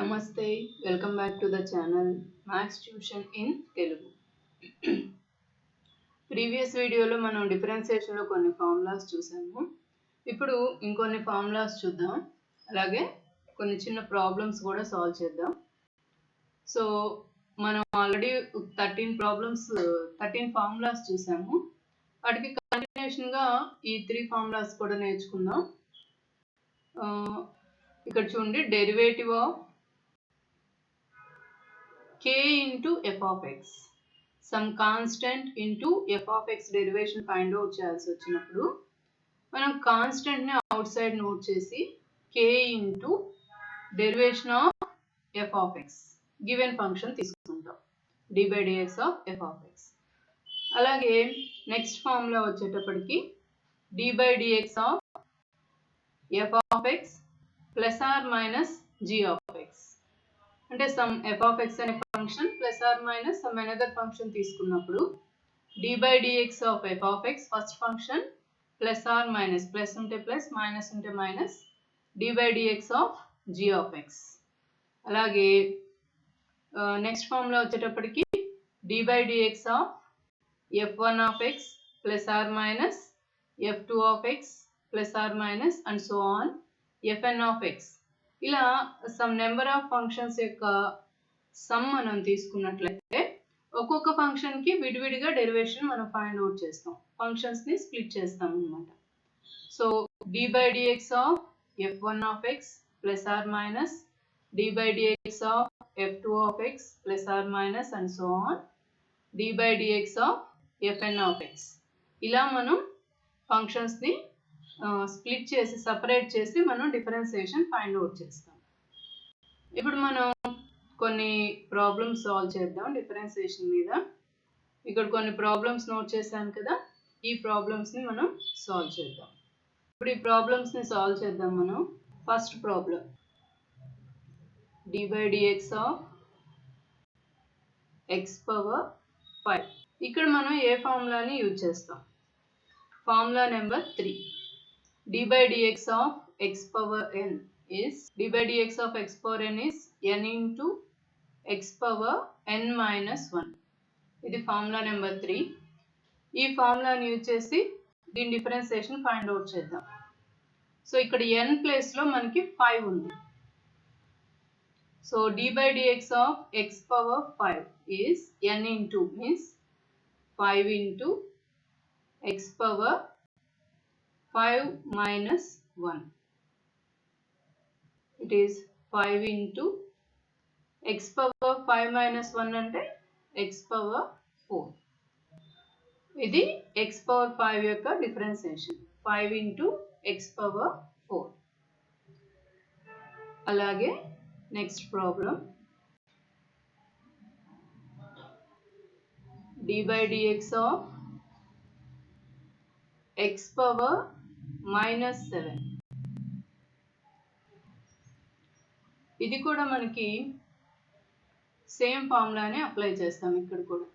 నమస్తే, welcome back to the channel maths tuition in Telugu. Previous వీడియోలో మనం డిఫరెన్షియేషన్లో కొన్ని ఫార్ములాస్ చూసాము. ఇప్పుడు ఇంకొన్ని ఫార్ములాస్ చూద్దాం. అలాగే కొన్ని చిన్న ప్రాబ్లమ్స్ కూడా సాల్వ్ చేద్దాం. సో మనం ఆల్రెడీ 13 ఫార్ములాస్ చూసాము. వాటికి కంటిన్యూషన్గా ఈ 3 ఫార్ములాస్ కూడా నేర్చుకుందాం. ఇక్కడ చూడండి, derivative of k into f of x, some constant into f of x derivation find out చేయాల్సి వచ్చినప్పుడు మనం కాన్స్టెంట్ ని అవుట్ సైడ్ నోట్ చేసి k into derivation of f of x given function తీసుకుంటాం, d by dx of f of x. అలాగే next formula వచ్చేటప్పటికి d by dx of f of x plus or minus g of x. అంటే some f of x అనే function plus or minus some another function తీసుకున్నప్పుడు d by dx of f of x first function plus or minus, plus ఉంటే plus, minus ఉంటే minus, d by dx of g of x. అలాగే next formula వచ్చేటప్పటికి d by dx of f1 of x plus or minus f2 of x plus or minus and so on fn of x. ఇలా some number of functions యొక్క some మనం తీసుకున్నట్లయితే ఒక్కొక్క ఫంక్షన్కి విడివిడిగా derivation మనం ఫైండ్ అవుట్ చేస్తాం, ఫంక్షన్స్ని స్ప్లిట్ చేస్తాం అన్నమాట. So d by dx of f1 of x plus or minus d by dx of f2 of x plus or minus and so on d by dx of fn of x. ఇలా మనం ఫంక్షన్స్ని split చేసి separate చేసి మనం differentiation find out చేస్తాం. ఇప్పుడు మనం కొన్ని problems solve చేద్దాం డిఫరెన్షియేషన్ మీద. ఇక్కడ కొన్ని ప్రాబ్లమ్స్ నోట్ చేశాను కదా, ఈ ప్రాబ్లమ్స్ని మనం సాల్వ్ చేద్దాం. ఇప్పుడు ఈ ప్రాబ్లమ్స్ని సాల్వ్ చేద్దాం మనం. First problem d by dx of x power 5. ఇక్కడ మనం ఏ ఫార్ములాని యూజ్ చేస్తాం? Formula number 3. d by dx of x power n is d by dx of x power n is n into x power n minus 1. ఇది formula number 3. ఈ ఫార్ములాని use చేసి దీని differentiation find out చేద్దాం. So ఇక్కడ n ప్లేస్లో మనకి 5 ఉంది. So d by dx of x power 5 is n into means 5 into x power 5 minus 1. It is 5 into x power 5 minus 1 అంటే x power 4. ఇది x power 5 యొక్క డిఫరెన్షియేషన్, 5 into x power 4. అలాగే next problem d by dx of x power minus 7. ఇది కూడా మనకి same ఫార్ములానే apply చేస్తాం. ఇక్కడ కూడా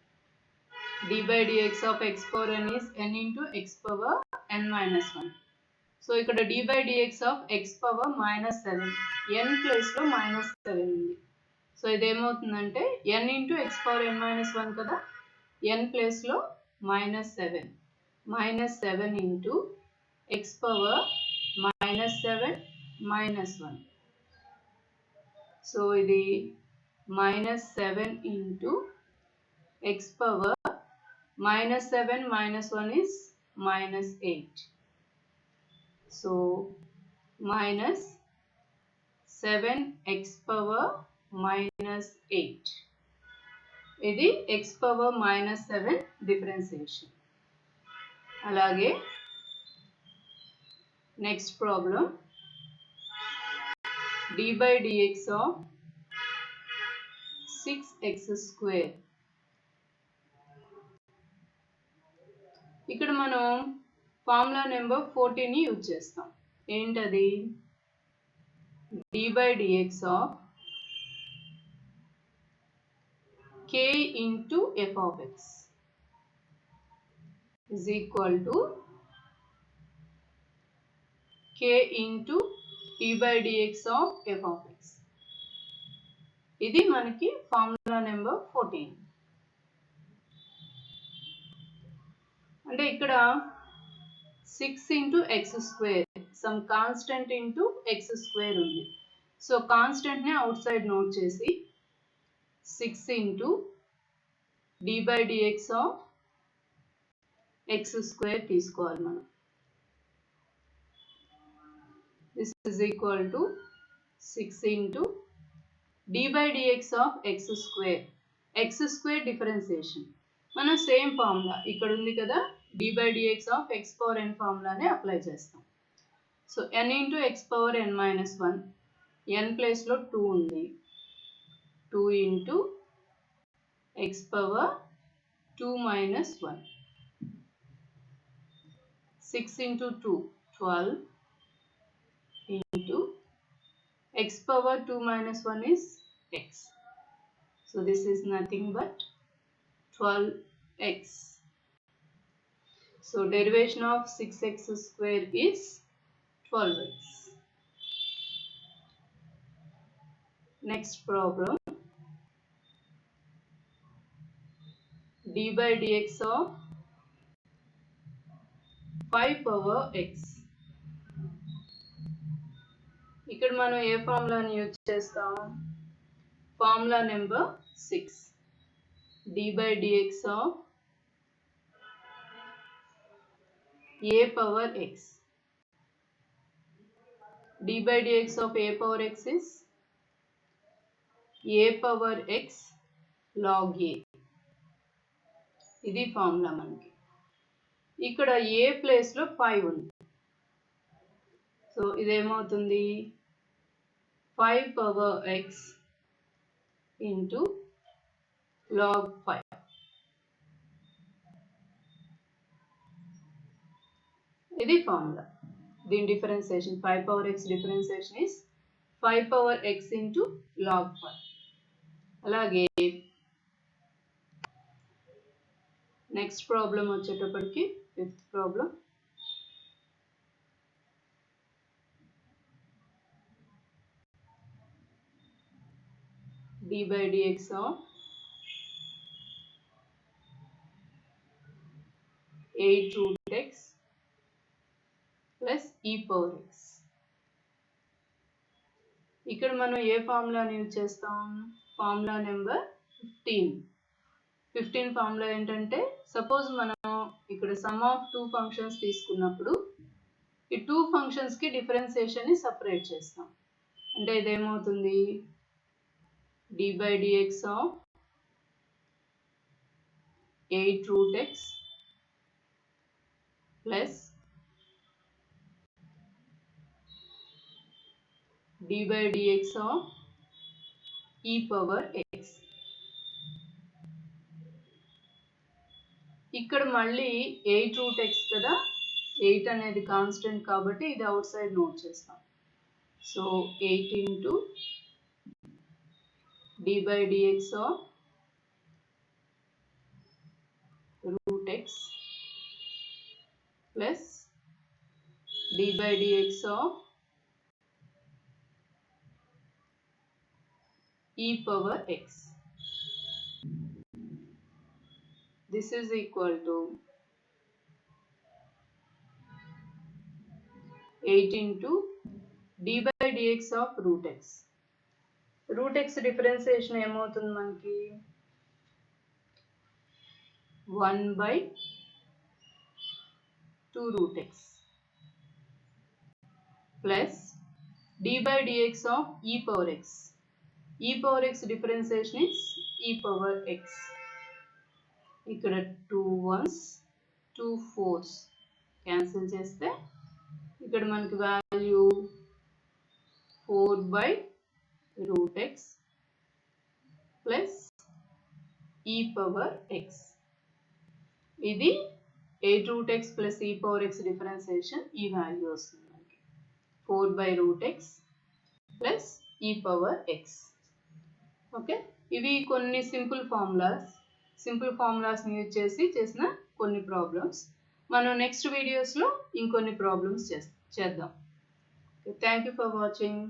d by dx of x power n is n into x power n minus 1. So ఇక్కడ d by dx of x power minus 7, n ప్లేస్లో minus 7 ఉంది. So ఇదేమవుతుందంటే n into x power n minus 1 కదా, n ప్లేస్లో minus 7, minus 7 into x power minus 7 minus 1. So ఇది minus 7 into x power minus 7 minus 1 is minus 8. So minus 7 x power minus 8. ఇది x power minus 7 differentiation. అలాగే next problem d by dx of 6x square. ఇక్కడ మనం formula number 14ని use చేస్తాం. ఏంటది? d by dx of k into f of x is equal to k into d by dx of f of x. ఇది మనకి formula number 14. అంటే ఇక్కడ 6 into x square, some constant into x square ఉంది. So constant ని out side note చేసి 6 into d by dx of x square తీసుకోవాలి మనం. This is equal to 6 into d by dx of x square. x square differentiation మనం same formula ఇక్కడ ఉంది కదా, d by dx of x power n ఫార్ములానే apply చేస్తాం. So n into x power n minus 1, n place లో 2 ఉంది, 2 into x power 2 minus 1, 6 into 2 12 into x power 2 minus 1 is x. So this is nothing but 12x. So derivation of 6x square is 12x. Next problem, d by dx of 5 power x. ఇక్కడ మనం ఏ ఫార్ములాని use చేస్తాం? Formula number 6, d by dx of a power x. d by dx of a power x is a power x log a. ఇది formula మనకి. ఇక్కడ a place లో 5 ఉంది. So ఇదేమవుతుంది 5 power x into log 5. ఇది formula. దీని differentiation 5 power x differentiation is 5 power x into log 5. అలాగే next problem వచ్చేటప్పటికి 5th problem, d by dx of 8 root x plus e power x. ఇక్కడ మనం ఏ ఫార్ములాని use చేస్తాం? ఫార్ములా నెంబర్ 15 ఫార్ములా ఏంటంటే, suppose మనం ఇక్కడ సమ్ ఆఫ్ 2 ఫంక్షన్స్ తీసుకున్నప్పుడు ఈ 2 ఫంక్షన్స్ కి డిఫరెన్సియేషన్ ని సపరేట్ చేస్తాం. అంటే ఇదేమవుతుంది d by dx of 8 root x plus d by dx of e power x. ఇక్కడ మళ్ళీ 8 root x కదా, 8 అనేది కాన్స్టెంట్ కాబట్టి ఇది అవుట్ సైడ్ నోట్ చేస్తాం. So 8 into d by dx of root x plus d by dx of e power x. This is equal to 8 into d by dx of root x. root x differentiation ఏమవుతుంది మనకి 1 by 2 root x plus d by dx of e power x. e power x differentiation is e power x. ఇక్కడ 2 1s 2 4s cancel చేస్తే ఇక్కడ మనకి value 4 by root x plus e power x. ఇది 8 root x plus e power x differentiation ఈ value వస్తుంది మనకి 4 by root x plus e power x. Okay, ఇవి కొన్ని సింపుల్ ఫార్ములాస్ని యూజ్ చేసి చేసిన కొన్ని ప్రాబ్లమ్స్. మనం నెక్స్ట్ వీడియోస్లో ఇంకొన్ని ప్రాబ్లమ్స్ చేద్దాం. Thank you for watching.